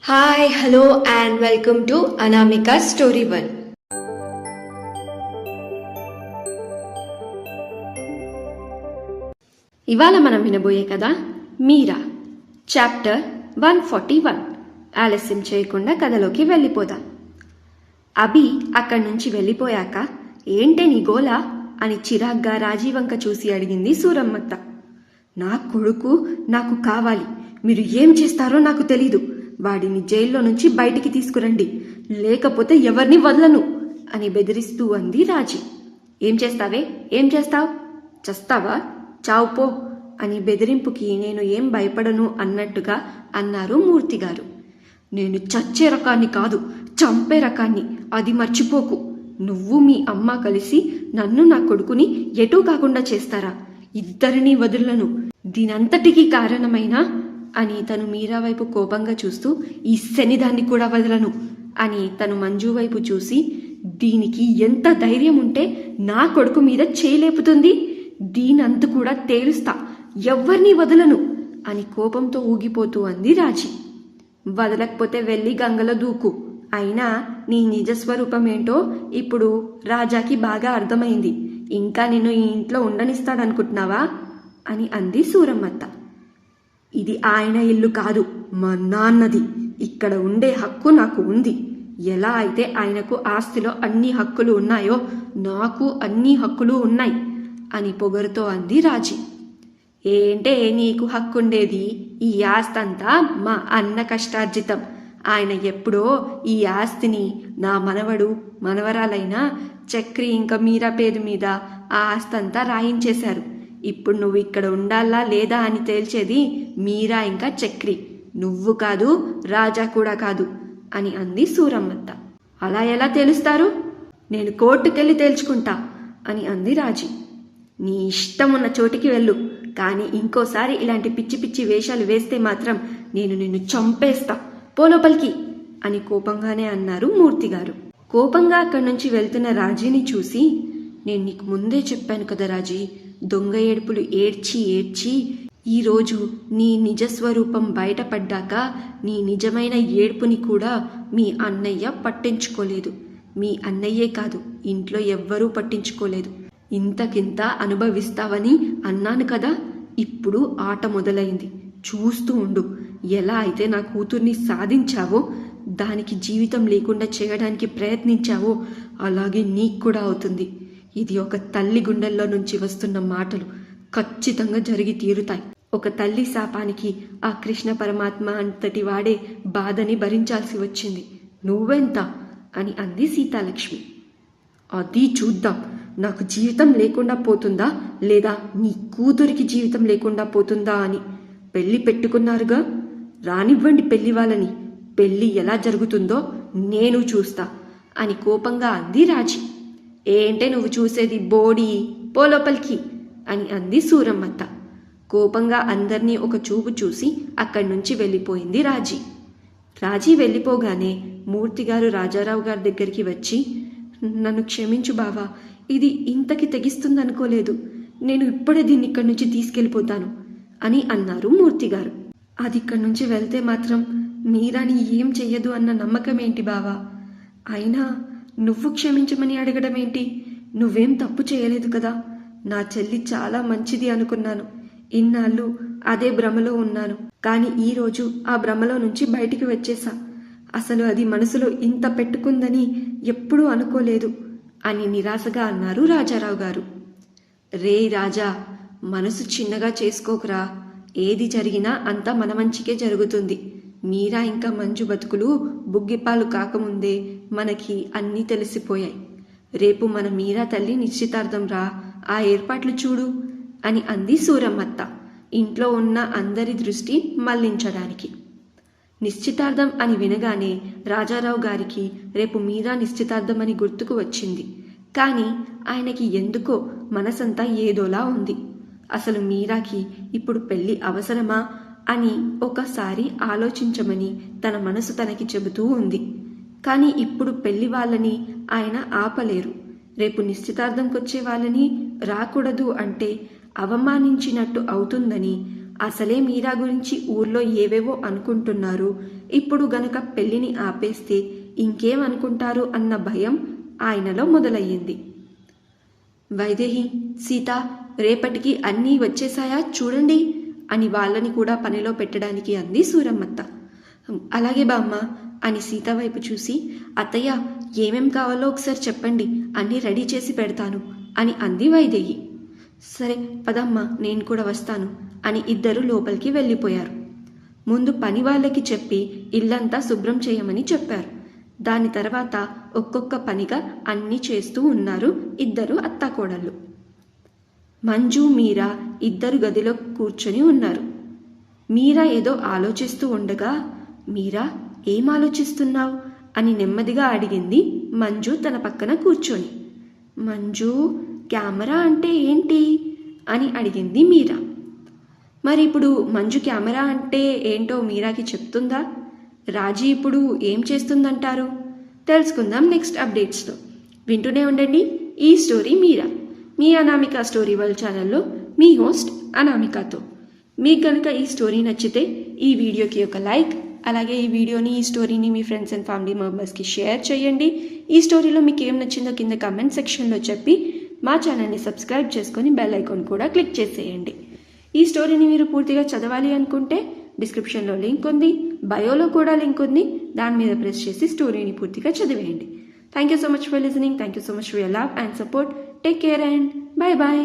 Hi hello and welcome to Anamika story one. ఇవాళ మనం వినబోయే కథ మీరా, చాప్టర్ 141. ఆలస్యం చేయకుండా కథలోకి వెళ్ళిపోదాం. అభి అక్కడి నుంచి వెళ్ళిపోయాక ఏంటే నీ గోలా అని చిరాగ్గా రాజీవంక చూసి అడిగింది సూరమ్మత్త. నా కొడుకు నాకు కావాలి, మీరు ఏం చేస్తారో నాకు తెలీదు. వాడిని జైల్లో నుంచి బయటికి తీసుకురండి, లేకపోతే ఎవరిని వదలను అని బెదిరిస్తూ అంది రాజీ. ఏం చేస్తావే, ఏం చేస్తావు? చస్తావా? చావు పో అని బెదిరింపుకి నేను ఏం భయపడను అన్నట్టుగా అన్నారు మూర్తిగారు. నేను చచ్చే రకాన్ని కాదు, చంపే రకాన్ని, అది మర్చిపోకు. నువ్వు మీ అమ్మ కలిసి నన్ను నా కొడుకుని ఎటూ కాకుండా చేస్తారా? ఇద్దరినీ వదులను. దీనంతటికీ కారణమైన అని తను మీరా వైపు కోపంగా చూస్తూ, ఈ శనిదాన్ని కూడా వదలను అని తను మంజు వైపు చూసి, దీనికి ఎంత ధైర్యం ఉంటే నా కొడుకు మీద చేయలేపుతుంది? దీనంతు కూడా తేలుస్తా, ఎవ్వరినీ వదలను అని కోపంతో ఊగిపోతూ అంది రాజీ. వదలకపోతే వెళ్ళి గంగలో దూకు. అయినా నీ నిజస్వరూపం ఏంటో ఇప్పుడు రాజాకి బాగా అర్థమైంది. ఇంకా నిన్ను ఈ ఇంట్లో ఉండనిస్తాడనుకుంటున్నావా అని అంది సూరమ్మత్త. ఇది ఆయన ఇల్లు కాదు, మా నాన్నది. ఇక్కడ ఉండే హక్కు నాకు ఉంది. ఎలా అయితే ఆయనకు ఆస్తిలో అన్ని హక్కులు ఉన్నాయో నాకు అన్ని హక్కులు ఉన్నాయి అని పొగరుతో అంది రాజీ. ఏంటే నీకు హక్కుండేది? ఈ ఆస్తంతా మా అన్న కష్టార్జితం. ఆయన ఎప్పుడో ఈ ఆస్తిని నా మనవడు మనవరాలైన చక్రి ఇంకా మీరా పేరు మీద ఆ ఆస్తంతా రాయించేశారు. ఇప్పుడు నువ్వు ఇక్కడ ఉండాలా లేదా అని తేల్చేది మీరా ఇంకా చక్రి, నువ్వు కాదు, రాజా కూడా కాదు అని అంది సూరమ్మత్త. అలా ఎలా తేలుస్తారు? నేను కోర్టుకెళ్ళి తేల్చుకుంటా అని అంది రాజీ. నీ ఇష్టం ఉన్న చోటికి వెళ్ళు, కానీ ఇంకోసారి ఇలాంటి పిచ్చి పిచ్చి వేషాలు వేస్తే మాత్రం నేను నిన్ను చంపేస్తా, పోలోపలికి అని కోపంగానే అన్నారు మూర్తిగారు. కోపంగా అక్కడి నుంచి వెళ్తున్న రాజీని చూసి, నేను నీకు ముందే చెప్పాను కదా రాజీ, దొంగ ఏడుపులు ఏడ్చి ఏడ్చి ఈరోజు నీ నిజస్వరూపం బయటపడ్డాక నీ నిజమైన ఏడుపుని కూడా మీ అన్నయ్య పట్టించుకోలేదు. మీ అన్నయ్యే కాదు, ఇంట్లో ఎవ్వరూ పట్టించుకోలేదు. ఇంతకింత అనుభవిస్తావని అన్నాను కదా. ఇప్పుడు ఆట మొదలైంది, చూస్తూ ఉండు. ఎలా అయితే నా కూతుర్ని సాధించావో, దానికి జీవితం లేకుండా చేయడానికి ప్రయత్నించావో, అలాగే నీకు కూడా అవుతుంది. ఇది ఒక తల్లి గుండెల్లో నుంచి వస్తున్న మాటలు, ఖచ్చితంగా జరిగి తీరుతాయి. ఒక తల్లి శాపానికి ఆ కృష్ణ పరమాత్మ అంతటి వాడే బాధని భరించాల్సి వచ్చింది. నువ్వెంత అని అంది సీతాలక్ష్మి. అది చూద్దాం, నాకు జీవితం లేకుండా పోతుందా లేదా నీ కూతురికి జీవితం లేకుండా పోతుందా అని. పెళ్లి పెట్టుకున్నారుగా, రానివ్వండి పెళ్లి వాళ్ళని. పెళ్లి ఎలా జరుగుతుందో నేను చూస్తా అని కోపంగా అంది రాజీ. ఏంటే నువ్వు చూసేది బోడి, పోలోపలికి అని అంది సూరమ్మత్త. కోపంగా అందర్నీ ఒక చూపు చూసి అక్కడి నుంచి వెళ్ళిపోయింది రాజీ. రాజీ వెళ్ళిపోగానే మూర్తిగారు రాజారావు గారి దగ్గరికి వచ్చి, నన్ను క్షమించు బావా, ఇది ఇంతకి తెగిస్తుందనుకోలేదు. నేను ఇప్పుడే దీన్ని ఇక్కడి నుంచి తీసుకెళ్ళిపోతాను అని అన్నారు మూర్తిగారు. అది ఇక్కడి నుంచి వెళ్తే మాత్రం మీరాని ఏం చెయ్యదు అన్న నమ్మకం ఏంటి బావా? అయినా నువ్వు క్షమించమని అడగడం ఏంటి? నువ్వేం తప్పు చేయలేదు కదా. నా చెల్లి చాలా మంచిది అనుకున్నాను. ఇన్నాళ్ళు అదే భ్రమలో ఉన్నాను. కానీ ఈరోజు ఆ భ్రమలో నుంచి బయటికి వచ్చేసా. అసలు అది మనసులో ఇంత పెట్టుకుందని ఎప్పుడూ అనుకోలేదు అని నిరాశగా అన్నారు రాజారావు గారు. రే రాజా, మనసు చిన్నగా చేసుకోకురా. ఏది జరిగినా అంతా మన మంచికే జరుగుతుంది. మీరా ఇంకా మంజు బతుకులు బుగ్గిపాలు కాకముందే మనకి అన్నీ తెలిసిపోయాయి. రేపు మన మీరా తల్లి నిశ్చితార్థం రా, ఆ ఏర్పాట్లు చూడు అని అంది సూరమ్మత్త, ఇంట్లో ఉన్న అందరి దృష్టి మళ్లించడానికి. నిశ్చితార్థం అని వినగానే రాజారావు గారికి రేపు మీరా నిశ్చితార్థం అని గుర్తుకు వచ్చింది. కానీ ఆయనకి ఎందుకో మనసంతా ఏదోలా ఉంది. అసలు మీరాకి ఇప్పుడు పెళ్లి అవసరమా అని ఒకసారి ఆలోచించమని తన మనసు తనకి చెబుతూ ఉంది. కానీ ఇప్పుడు పెళ్లి వాళ్ళని ఆయన ఆపలేరు. రేపు నిశ్చితార్థంకొచ్చే వాళ్ళని రాకూడదు అంటే అవమానించినట్టు అవుతుందని, అసలే మీరా గురించి ఊర్లో ఏవేవో అనుకుంటున్నారు. ఇప్పుడు గనుక పెళ్లిని ఆపేస్తే ఇంకేమనుకుంటారు అన్న భయం ఆయనలో మొదలయ్యింది. వైదేహి, సీత, రేపటికి అన్నీ వచ్చేసాయా చూడండి అని వాళ్ళని కూడా పనిలో పెట్టడానికి అంది సూరమ్మత్త. అలాగే బామ్మ అని సీత వైపు చూసి, అత్తయ్య ఏమేం కావాలో ఒకసారి చెప్పండి, అన్నీ రెడీ చేసి పెడతాను అని అంది వైదేహి. సరే పదమ్మా, నేను కూడా వస్తాను అని ఇద్దరు లోపలికి వెళ్ళిపోయారు. ముందు పని వాళ్ళకి చెప్పి ఇల్లంతా శుభ్రం చేయమని చెప్పారు. దాని తర్వాత ఒక్కొక్క పనిగా అన్నీ చేస్తూ ఉన్నారు ఇద్దరు అత్తాకోడళ్ళు. మంజు, మీరా ఇద్దరు గదిలో కూర్చొని ఉన్నారు. మీరా ఏదో ఆలోచిస్తూ ఉండగా, మీరా ఏం ఆలోచిస్తున్నావు అని నెమ్మదిగా అడిగింది మంజు తన పక్కన కూర్చొని. మంజు, కెమెరా అంటే ఏంటి అని అడిగింది మీరా. మరి ఇప్పుడు మంజు కెమెరా అంటే ఏంటో మీరాకి చెప్తుందా? రాజీ ఇప్పుడు ఏం చేస్తుందంటారు? తెలుసుకుందాం నెక్స్ట్ అప్డేట్స్లో. వింటూనే ఉండండి ఈ స్టోరీ మీరా, మీ అనామిక స్టోరీ వరల్డ్ ఛానల్లో మీ హోస్ట్ అనామికతో. మీకు కనుక ఈ స్టోరీ నచ్చితే ఈ వీడియోకి ఒక లైక్, అలాగే ఈ స్టోరీని మీ ఫ్రెండ్స్ అండ్ ఫ్యామిలీ మెంబర్స్కి షేర్ చేయండి. ఈ స్టోరీలో మీకు ఏం నచ్చిందో కింద కమెంట్ సెక్షన్లో చెప్పి మా ఛానల్ని సబ్స్క్రైబ్ చేసుకొని బెల్ ఐకాన్ కూడా క్లిక్ చేసేయండి. ఈ స్టోరీని మీరు పూర్తిగా చదవాలి అనుకుంటే డిస్క్రిప్షన్లో లింక్ ఉంది, బయోలో కూడా లింక్ ఉంది, దాని మీద ప్రెస్ చేసి స్టోరీని పూర్తిగా చదివేయండి. Thank you so much for listening. Thank you so much for your love and support. Take care and bye bye.